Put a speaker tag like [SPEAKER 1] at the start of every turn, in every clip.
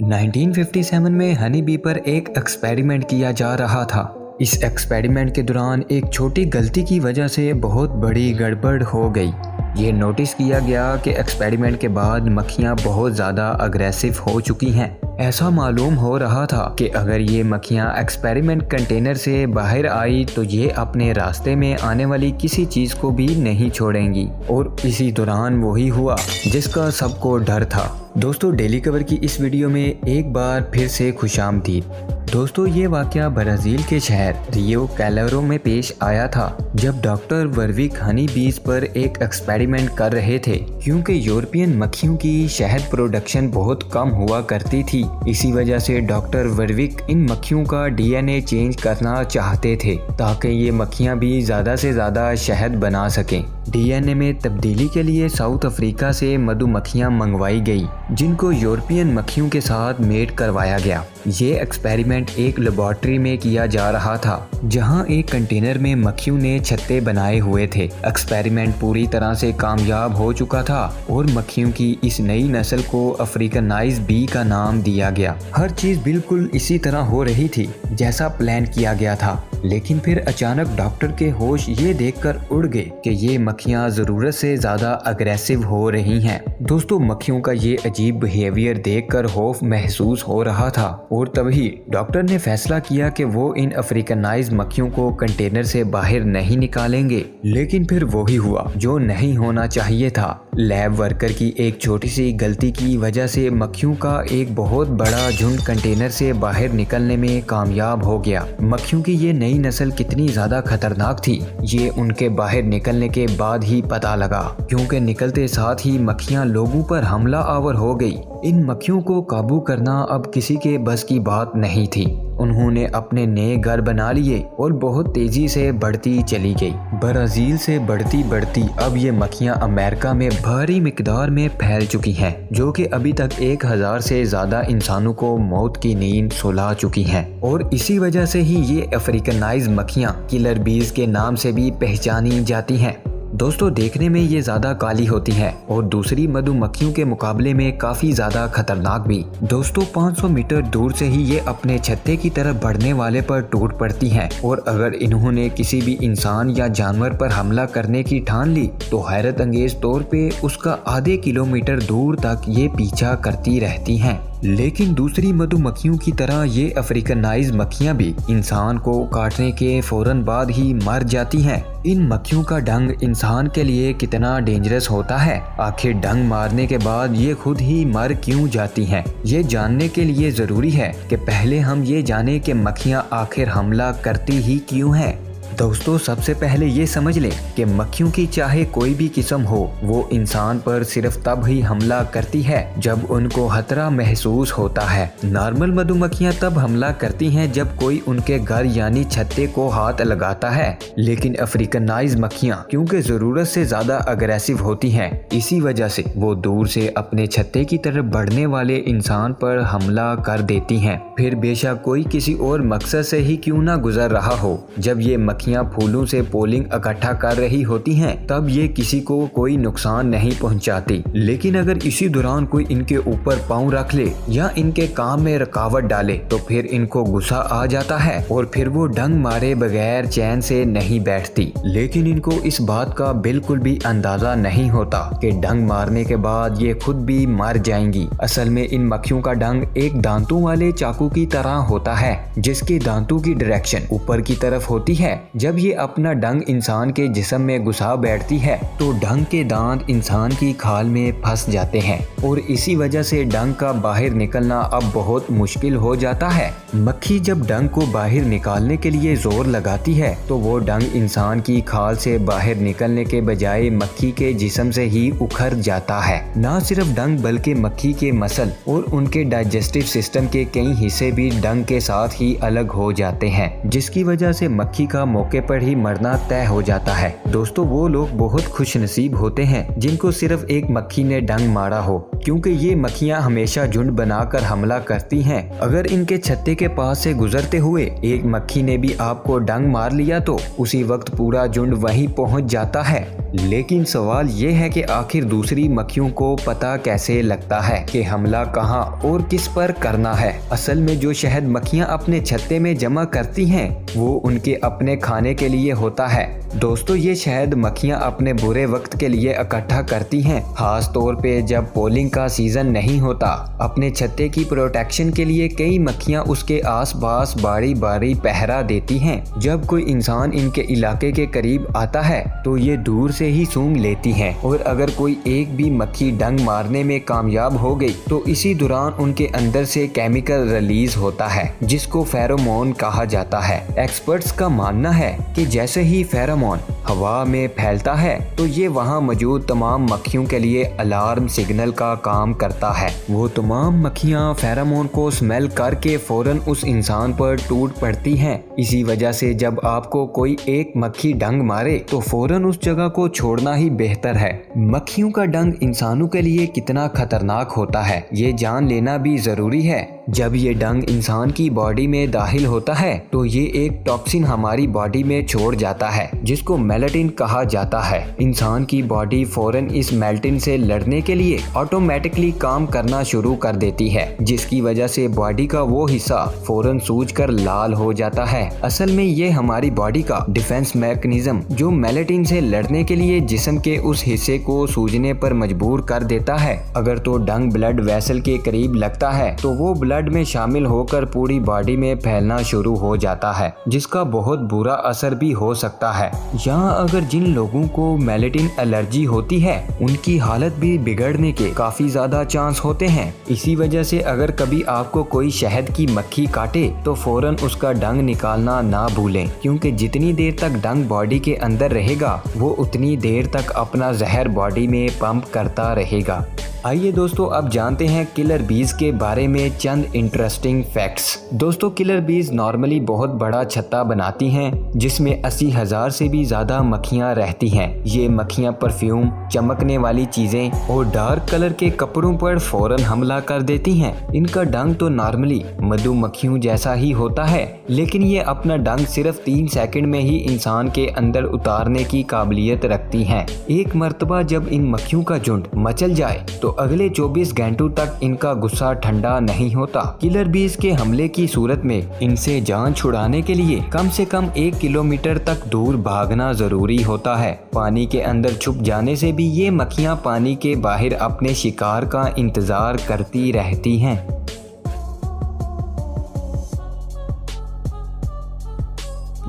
[SPEAKER 1] 1957 में honey bee पर एक एक्सपेरिमेंट किया जा रहा था। इस एक्सपेरिमेंट के दौरान एक छोटी गलती की वजह से बहुत बड़ी गड़बड़ हो गई। ये नोटिस किया गया कि एक्सपेरिमेंट के बाद मक्खियाँ बहुत ज़्यादा अग्रेसिव हो चुकी हैं। ऐसा मालूम हो रहा था कि अगर ये मक्खियाँ एक्सपेरिमेंट कंटेनर से बाहर आई तो ये अपने रास्ते में आने वाली किसी चीज़ को भी नहीं छोड़ेंगी, और इसी दौरान वही हुआ जिसका सबको डर था। दोस्तों, डेली कवर की इस वीडियो में एक बार फिर से खुशामदीद। दोस्तों, ये वाक़या ब्राज़ील के शहर रियो कैलेरो में पेश आया था, जब डॉक्टर वर्विक हनी बीज पर एक एक्सपेरिमेंट कर रहे थे। क्योंकि यूरोपियन मक्खियों की शहद प्रोडक्शन बहुत कम हुआ करती थी, इसी वजह से डॉक्टर वर्विक इन मक्खियों का डीएनए चेंज करना चाहते थे ताकि ये मक्खियाँ भी ज़्यादा से ज़्यादा शहद बना सकें। डीएनए में तब्दीली के लिए साउथ अफ्रीका से मधुमक्खियाँ मंगवाई गई, जिनको यूरोपियन मक्खियों के साथ मेट करवाया गया। ये एक्सपेरिमेंट एक लेबोरेटरी में किया जा रहा था, जहां एक कंटेनर में मक्खियों ने छत्ते बनाए हुए थे। एक्सपेरिमेंट पूरी तरह से कामयाब हो चुका था और मक्खियों की इस नई नस्ल को अफ्रीकनाइज बी का नाम दिया गया। हर चीज बिल्कुल इसी तरह हो रही थी जैसा प्लान किया गया था, लेकिन फिर अचानक डॉक्टर के होश ये देखकर उड़ गए कि ये मक्खियाँ ज़रूरत से ज़्यादा अग्रेसिव हो रही हैं। दोस्तों, मक्खियों का ये अजीब बिहेवियर देखकर खौफ महसूस हो रहा था, और तभी डॉक्टर ने फैसला किया कि वो इन अफ्रीकनाइज मक्खियों को कंटेनर से बाहर नहीं निकालेंगे। लेकिन फिर वही हुआ जो नहीं होना चाहिए था। लैब वर्कर की एक छोटी सी गलती की वजह से मक्खियों का एक बहुत बड़ा झुंड कंटेनर से बाहर निकलने में कामयाब हो गया। मक्खियों की ये नई नस्ल कितनी ज्यादा खतरनाक थी, ये उनके बाहर निकलने के बाद ही पता लगा, क्योंकि निकलते साथ ही मक्खियां लोगों पर हमला आवर हो गई। इन मक्खियों को काबू करना अब किसी के बस की बात नहीं थी। उन्होंने अपने नए घर बना लिए और बहुत तेजी से बढ़ती चली गई। ब्राजील से बढ़ती अब ये मक्खियां अमेरिका में भारी मिकदार में फैल चुकी हैं, जो कि अभी तक 1000 से ज्यादा इंसानों को मौत की नींद सुला चुकी हैं। और इसी वजह से ही ये अफ्रीकनाइज मक्खियां किलर बीज के नाम से भी पहचानी जाती हैं। दोस्तों, देखने में ये ज्यादा काली होती हैं और दूसरी मधुमक्खियों के मुकाबले में काफी ज्यादा खतरनाक भी। दोस्तों, 500 मीटर दूर से ही ये अपने छत्ते की तरफ बढ़ने वाले पर टूट पड़ती हैं, और अगर इन्होंने किसी भी इंसान या जानवर पर हमला करने की ठान ली तो हैरत अंगेज तौर पे उसका आधे किलोमीटर दूर तक ये पीछा करती रहती हैं। लेकिन दूसरी मधुमक्खियों की तरह ये अफ्रीकनाइज मक्खियां भी इंसान को काटने के फौरन बाद ही मर जाती हैं। इन मक्खियों का डंग इंसान के लिए कितना डेंजरस होता है, आखिर डंग मारने के बाद ये खुद ही मर क्यों जाती हैं? ये जानने के लिए जरूरी है कि पहले हम ये जाने कि मक्खियां आखिर हमला करती ही क्यों हैं। दोस्तों, सबसे पहले ये समझ लें कि मक्खियों की चाहे कोई भी किस्म हो, वो इंसान पर सिर्फ तब ही हमला करती है जब उनको खतरा महसूस होता है। नॉर्मल मधुमक्खियां तब हमला करती हैं जब कोई उनके घर यानी छत्ते को हाथ लगाता है, लेकिन अफ्रीकनाइज मक्खियां क्योंकि जरूरत से ज्यादा अग्रेसिव होती हैं, इसी वजह से वो दूर से अपने छत्ते की तरफ बढ़ने वाले इंसान पर हमला कर देती हैं। फिर बेशक कोई किसी और मकसद से ही क्यों ना गुजर रहा हो, जब ये मक्खियां फूलों से पोलिंग इकट्ठा कर रही होती हैं, तब ये किसी को कोई नुकसान नहीं पहुंचाती। लेकिन अगर इसी दौरान कोई इनके ऊपर पांव रख ले या इनके काम में रुकावट डाले तो फिर इनको गुस्सा आ जाता है और फिर वो डंग मारे बगैर चैन से नहीं बैठती। लेकिन इनको इस बात का बिल्कुल भी अंदाजा नहीं होता कि डंग मारने के बाद ये खुद भी मर जाएंगी। असल में इन मक्खियों का डंग एक दांतों वाले चाकू की तरह होता है, जिसके दांतों की डायरेक्शन ऊपर की तरफ होती है। जब ये अपना डंग इंसान के जिस्म में घुसा बैठती है तो डंग के दांत इंसान की खाल में फंस जाते हैं, और इसी वजह से डंग का बाहर निकलना अब बहुत मुश्किल हो जाता है। मक्खी जब डंग को बाहर निकालने के लिए जोर लगाती है तो वो डंग इंसान की खाल से बाहर निकलने के बजाय मक्खी के जिस्म से ही उखड़ जाता है। न सिर्फ डंग बल्कि मक्खी के मसल और उनके डाइजेस्टिव सिस्टम के कई हिस्से भी डंग के साथ ही अलग हो जाते हैं, जिसकी वजह से मक्खी का मौके पर ही मरना तय हो जाता है। दोस्तों वो लोग बहुत खुशनसीब होते हैं जिनको सिर्फ एक मक्खी ने डंक मारा हो, क्योंकि ये मक्खियाँ हमेशा झुंड बनाकर हमला करती हैं। अगर इनके छत्ते के पास से गुजरते हुए एक मक्खी ने भी आपको डंक मार लिया तो उसी वक्त पूरा झुंड वहीं पहुंच जाता है। लेकिन सवाल ये है कि आखिर दूसरी मक्खियों को पता कैसे लगता है कि हमला कहाँ और किस पर करना है। असल में जो शहद मक्खियाँ अपने छत्ते में जमा करती हैं वो उनके अपने खाने के लिए होता है। दोस्तों ये शहद मक्खियाँ अपने बुरे वक्त के लिए इकट्ठा करती हैं, खास तौर पे जब पोलिंग का सीजन नहीं होता। अपने छत्ते की प्रोटेक्शन के लिए कई मक्खियाँ उसके आसपास बारी बारी पहरा देती हैं। जब कोई इंसान इनके इलाके के करीब आता है तो ये दूर से ही सूंघ लेती हैं, और अगर कोई एक भी मक्खी डंक मारने में कामयाब हो गई तो इसी दौरान उनके अंदर से केमिकल रिलीज होता है जिसको फेरोमोन कहा जाता है। एक्सपर्ट्स का मानना है कि जैसे ही फेरोमोन हवा में फैलता है तो ये वहाँ मौजूद तमाम मक्खियों के लिए अलार्म सिग्नल का काम करता है। वो तमाम मक्खियाँ फेरोमोन को स्मेल करके फौरन उस इंसान पर टूट पड़ती हैं। इसी वजह से जब आपको कोई एक मक्खी डंक मारे तो फौरन उस जगह को छोड़ना ही बेहतर है। मक्खियों का डंक इंसानों के लिए कितना खतरनाक होता है ये जान लेना भी जरूरी है। जब ये डंक इंसान की बॉडी में दाखिल होता है तो ये एक टॉक्सिन हमारी बॉडी में छोड़ जाता है जिसको मेलेटिन कहा जाता है। इंसान की बॉडी फौरन इस मेलेटिन से लड़ने के लिए ऑटोमेटिकली काम करना शुरू कर देती है, जिसकी वजह से बॉडी का वो हिस्सा फौरन सूजकर लाल हो जाता है। असल में ये हमारी बॉडी का डिफेंस मैकेनिज्म जो मेलेटिन से लड़ने के लिए जिस्म के उस हिस्से को सूजने पर मजबूर कर देता है। अगर तो डंक ब्लड वेसल के करीब लगता है तो वो ब्लड में शामिल होकर पूरी बॉडी में फैलना शुरू हो जाता है, जिसका बहुत बुरा असर भी हो सकता है। यहाँ अगर जिन लोगों को मेलेटिन एलर्जी होती है उनकी हालत भी बिगड़ने के काफी ज्यादा चांस होते हैं। इसी वजह से अगर कभी आपको कोई शहद की मक्खी काटे तो फौरन उसका डंक निकालना ना भूलें, क्योंकि जितनी देर तक डंक बॉडी के अंदर रहेगा वो उतनी देर तक अपना जहर बॉडी में पंप करता रहेगा। आइए दोस्तों अब जानते हैं किलर बीज के बारे में चंद इंटरेस्टिंग फैक्ट्स। दोस्तों किलर बीज नॉर्मली बहुत बड़ा छत्ता बनाती हैं जिसमें 80,000 से भी ज्यादा मक्खियां रहती हैं। ये मक्खियां परफ्यूम, चमकने वाली चीजें और डार्क कलर के कपड़ों पर फौरन हमला कर देती हैं। इनका डंक तो नॉर्मली मधुमक्खियों जैसा ही होता है, लेकिन ये अपना डंक सिर्फ 3 सेकंड में ही इंसान के अंदर उतारने की काबिलियत रखती हैं। एक मर्तबा जब इन मक्खियों का झुंड मचल जाए तो अगले 24 घंटों तक इनका गुस्सा ठंडा नहीं होता। किलर बीज के हमले की सूरत में इनसे जान छुड़ाने के लिए कम से कम 1 किलोमीटर तक दूर भागना जरूरी होता है। पानी के अंदर छुप जाने से भी ये मक्खियाँ पानी के बाहर अपने शिकार का इंतजार करती रहती हैं।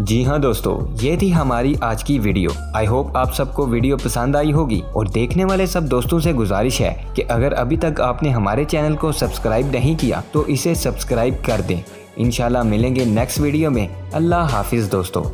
[SPEAKER 1] जी हाँ दोस्तों, ये थी हमारी आज की वीडियो। आई होप आप सबको वीडियो पसंद आई होगी, और देखने वाले सब दोस्तों से गुजारिश है कि अगर अभी तक आपने हमारे चैनल को सब्सक्राइब नहीं किया तो इसे सब्सक्राइब कर दें। इंशाल्लाह मिलेंगे नेक्स्ट वीडियो में। अल्लाह हाफिज दोस्तों।